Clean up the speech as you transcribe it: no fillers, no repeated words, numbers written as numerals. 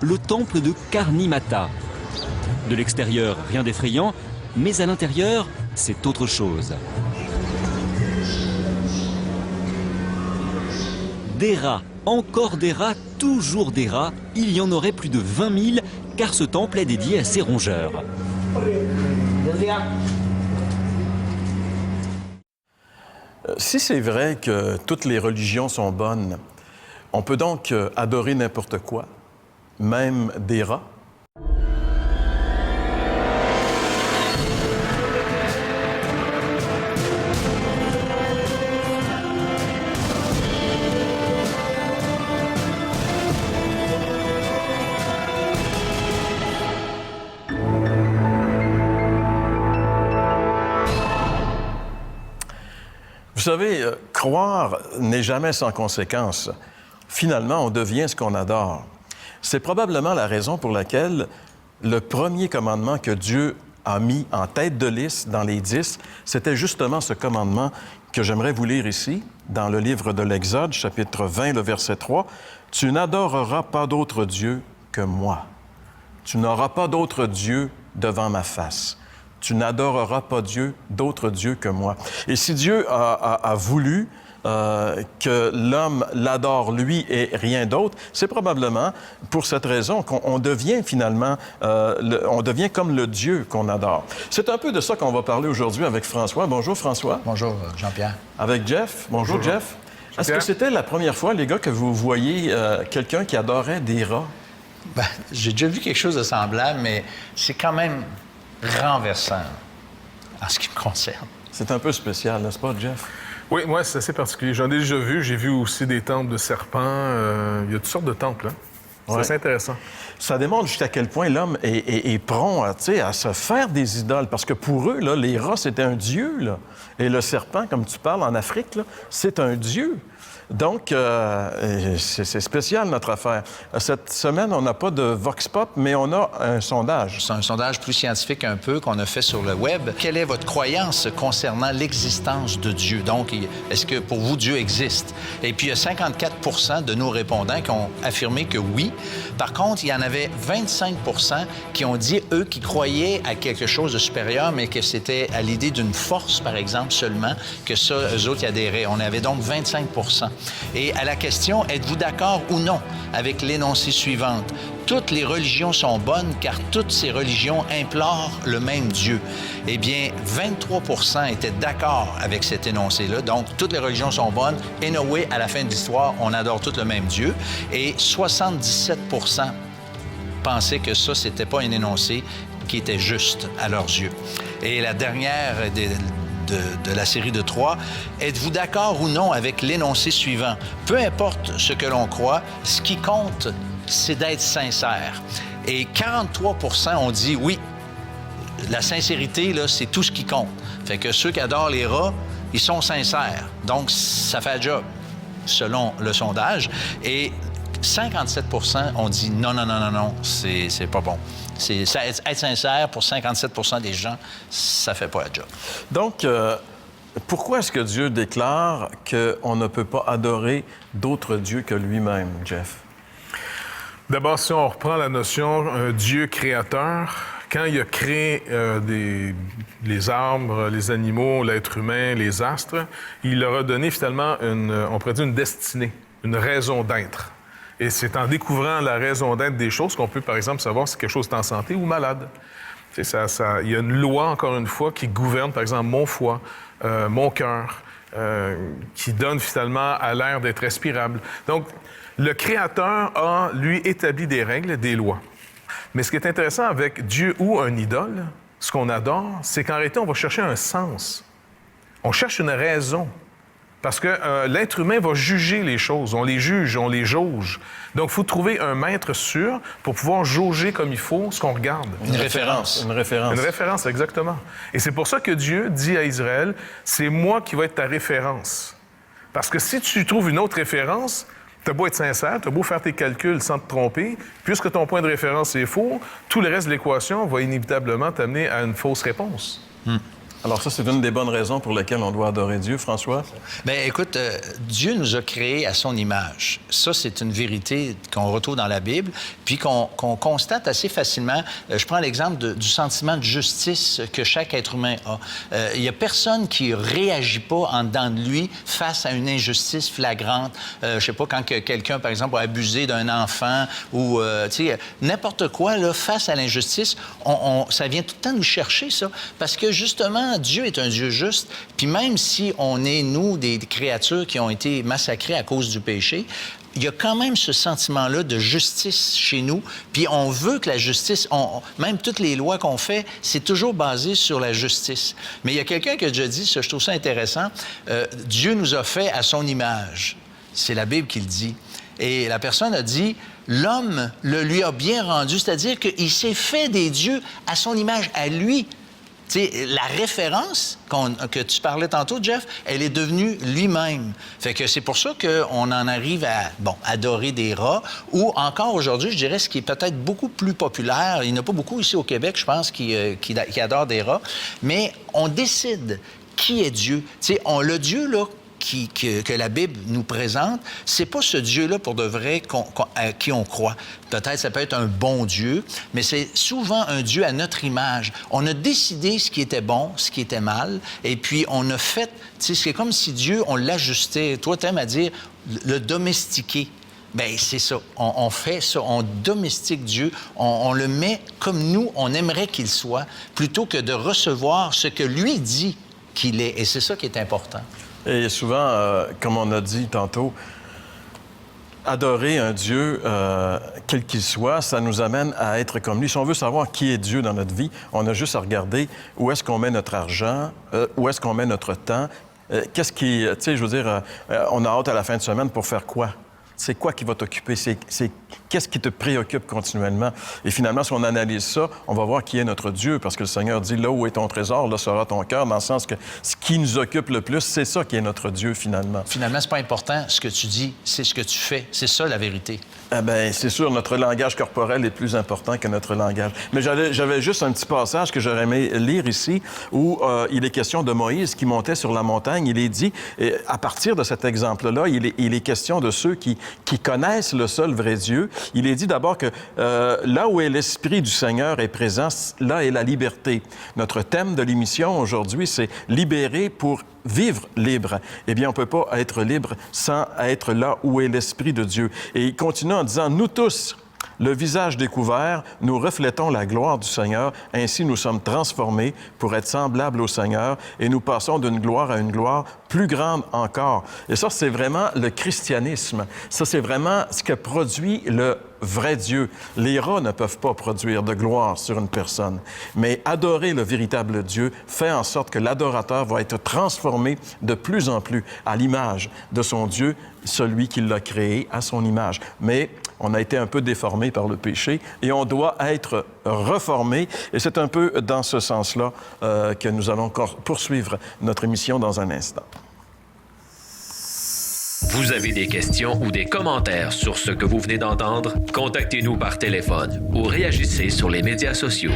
le temple de Karni-Mata. De l'extérieur, rien d'effrayant, mais à l'intérieur, c'est autre chose. Des rats, encore des rats, toujours des rats. Il y en aurait plus de 20 000, car ce temple est dédié à ces rongeurs. Si c'est vrai que toutes les religions sont bonnes, on peut donc adorer n'importe quoi, même des rats? Vous savez, croire n'est jamais sans conséquence. Finalement, on devient ce qu'on adore. C'est probablement la raison pour laquelle le premier commandement que Dieu a mis en tête de liste dans les 10, c'était justement ce commandement que j'aimerais vous lire ici, dans le livre de l'Exode, chapitre 20, le verset 3. « Tu n'adoreras pas d'autre Dieu que moi. Tu n'auras pas d'autre Dieu devant ma face. Tu n'adoreras pas d'autre Dieu que moi. » Et si Dieu a voulu que l'homme l'adore lui et rien d'autre, c'est probablement pour cette raison qu'on devient finalement, on devient comme le Dieu qu'on adore. C'est un peu de ça qu'on va parler aujourd'hui avec François. Bonjour François. Bonjour Jean-Pierre. Avec Jeff. Bonjour Jeff. Est-ce que c'était la première fois, les gars, que vous voyez quelqu'un qui adorait des rats? Ben, j'ai déjà vu quelque chose de semblable, mais c'est quand même renversant en ce qui me concerne. C'est un peu spécial, n'est-ce pas, Jeff? Oui, moi, c'est assez particulier. J'en ai déjà vu. J'ai vu aussi des temples de serpents. Il y a toutes sortes de temples. Hein? C'est assez intéressant. Ça démontre jusqu'à quel point l'homme est prompt à se faire des idoles. Parce que pour eux, là, les rats, c'était un dieu. Là. Et le serpent, comme tu parles en Afrique, là, c'est un dieu. Donc, c'est spécial, notre affaire. Cette semaine, on n'a pas de Vox Pop, mais on a un sondage. C'est un sondage plus scientifique un peu qu'on a fait sur le web. Quelle est votre croyance concernant l'existence de Dieu? Donc, est-ce que pour vous, Dieu existe? Et puis, il y a 54 de nos répondants qui ont affirmé que oui. Par contre, il y en avait 25 qui ont dit, eux, qu'ils croyaient à quelque chose de supérieur, mais que c'était à l'idée d'une force, par exemple, seulement, que ça, eux autres y adhéraient. On avait donc 25 Et à la question, êtes-vous d'accord ou non avec l'énoncé suivante? Toutes les religions sont bonnes car toutes ces religions implorent le même Dieu. Eh bien, 23 étaient d'accord avec cet énoncé-là. Donc, toutes les religions sont bonnes. Anyway, à la fin de l'histoire, on adore tous le même Dieu. Et 77 pensaient que ça, c'était pas un énoncé qui était juste à leurs yeux. Et la dernière de la série de 3, êtes-vous d'accord ou non avec l'énoncé suivant? Peu importe ce que l'on croit, ce qui compte, c'est d'être sincère. Et 43 ont dit oui, la sincérité, là, c'est tout ce qui compte. Fait que ceux qui adorent les rats, ils sont sincères. Donc, ça fait le job, selon le sondage. Et 57 ont dit non, c'est pas bon. Être sincère, pour 57 des gens, ça fait pas le job. Donc, pourquoi est-ce que Dieu déclare qu'on ne peut pas adorer d'autres dieux que lui-même, Jeff? D'abord, si on reprend la notion Dieu créateur, quand il a créé les arbres, les animaux, l'être humain, les astres, il leur a donné finalement on pourrait dire une destinée, une raison d'être. Et c'est en découvrant la raison d'être des choses qu'on peut, par exemple, savoir si quelque chose est en santé ou malade. Il y a une loi, encore une fois, qui gouverne, par exemple, mon foie, mon cœur, qui donne finalement à l'air d'être respirable. Donc, le Créateur a, lui, établi des règles, des lois. Mais ce qui est intéressant avec Dieu ou un idole, ce qu'on adore, c'est qu'en réalité, on va chercher un sens. On cherche une raison. Parce que l'être humain va juger les choses. On les juge, on les jauge. Donc, il faut trouver un maître sûr pour pouvoir jauger comme il faut ce qu'on regarde. Une référence. Une référence, exactement. Et c'est pour ça que Dieu dit à Israël, c'est moi qui vais être ta référence. Parce que si tu trouves une autre référence, t'as beau être sincère, t'as beau faire tes calculs sans te tromper, puisque ton point de référence est faux, tout le reste de l'équation va inévitablement t'amener à une fausse réponse. Alors ça, c'est une des bonnes raisons pour lesquelles on doit adorer Dieu, François. Bien, écoute, Dieu nous a créés à son image. Ça, c'est une vérité qu'on retrouve dans la Bible, puis qu'on constate assez facilement. Je prends l'exemple du sentiment de justice que chaque être humain a. Il n'y a personne qui réagit pas en dedans de lui face à une injustice flagrante. Je sais pas, quand quelqu'un, par exemple, a abusé d'un enfant ou, tu sais, n'importe quoi, là, face à l'injustice, ça vient tout le temps nous chercher, ça, parce que, justement, Dieu est un Dieu juste, puis même si on est, nous, des créatures qui ont été massacrées à cause du péché, il y a quand même ce sentiment-là de justice chez nous, puis on veut que la justice, même toutes les lois qu'on fait, c'est toujours basé sur la justice. Mais il y a quelqu'un qui a déjà dit, ça, je trouve ça intéressant, Dieu nous a fait à son image. C'est la Bible qui le dit. Et la personne a dit, l'homme le lui a bien rendu, c'est-à-dire qu'il s'est fait des dieux à son image, à lui. Tu sais, la référence que tu parlais tantôt, Jeff, elle est devenue lui-même. Fait que c'est pour ça qu'on en arrive à, adorer des rats, ou encore aujourd'hui, je dirais, ce qui est peut-être beaucoup plus populaire, il n'y en a pas beaucoup ici au Québec, je pense, qui adorent des rats, mais on décide qui est Dieu. Tu sais, le Dieu, là, que la Bible nous présente, c'est pas ce Dieu-là pour de vrai à qui on croit. Peut-être ça peut être un bon Dieu, mais c'est souvent un Dieu à notre image. On a décidé ce qui était bon, ce qui était mal, et puis on a fait... Tu sais, c'est comme si Dieu, on l'ajustait. Toi, t'aimes à dire le domestiquer. Bien, c'est ça. On fait ça. On domestique Dieu. On le met comme nous, on aimerait qu'il soit, plutôt que de recevoir ce que lui dit qu'il est. Et c'est ça qui est important. Et souvent, comme on a dit tantôt, adorer un Dieu, quel qu'il soit, ça nous amène à être comme lui. Si on veut savoir qui est Dieu dans notre vie, on a juste à regarder où est-ce qu'on met notre argent, où est-ce qu'on met notre temps. Qu'est-ce qui... Tu sais, je veux dire, on a hâte à la fin de semaine pour faire quoi? C'est quoi qui va t'occuper? Qu'est-ce qui te préoccupe continuellement? Et finalement, si on analyse ça, on va voir qui est notre Dieu, parce que le Seigneur dit, là où est ton trésor, là sera ton cœur, dans le sens que ce qui nous occupe le plus, c'est ça qui est notre Dieu, finalement. Finalement, c'est pas important ce que tu dis, c'est ce que tu fais. C'est ça, la vérité. Ah bien, c'est sûr, notre langage corporel est plus important que notre langage. Mais j'avais juste un petit passage que j'aurais aimé lire ici, où il est question de Moïse qui montait sur la montagne. Il est dit, à partir de cet exemple-là, il est question de ceux qui connaissent le seul vrai Dieu. Il est dit d'abord que là où est l'Esprit du Seigneur est présent, là est la liberté. Notre thème de l'émission aujourd'hui, c'est « Libérer pour vivre libre ». Eh bien, on ne peut pas être libre sans être là où est l'Esprit de Dieu. Et il continue en disant « Nous tous, le visage découvert, nous reflétons la gloire du Seigneur. Ainsi, nous sommes transformés pour être semblables au Seigneur et nous passons d'une gloire à une gloire plus grande encore. » Et ça, c'est vraiment le christianisme. Ça, c'est vraiment ce que produit le vrai Dieu. Les rats ne peuvent pas produire de gloire sur une personne. Mais adorer le véritable Dieu fait en sorte que l'adorateur va être transformé de plus en plus à l'image de son Dieu, celui qui l'a créé à son image. Mais on a été un peu déformé par le péché et on doit être reformé. Et c'est un peu dans ce sens-là que nous allons poursuivre notre émission dans un instant. Vous avez des questions ou des commentaires sur ce que vous venez d'entendre? Contactez-nous par téléphone ou réagissez sur les médias sociaux.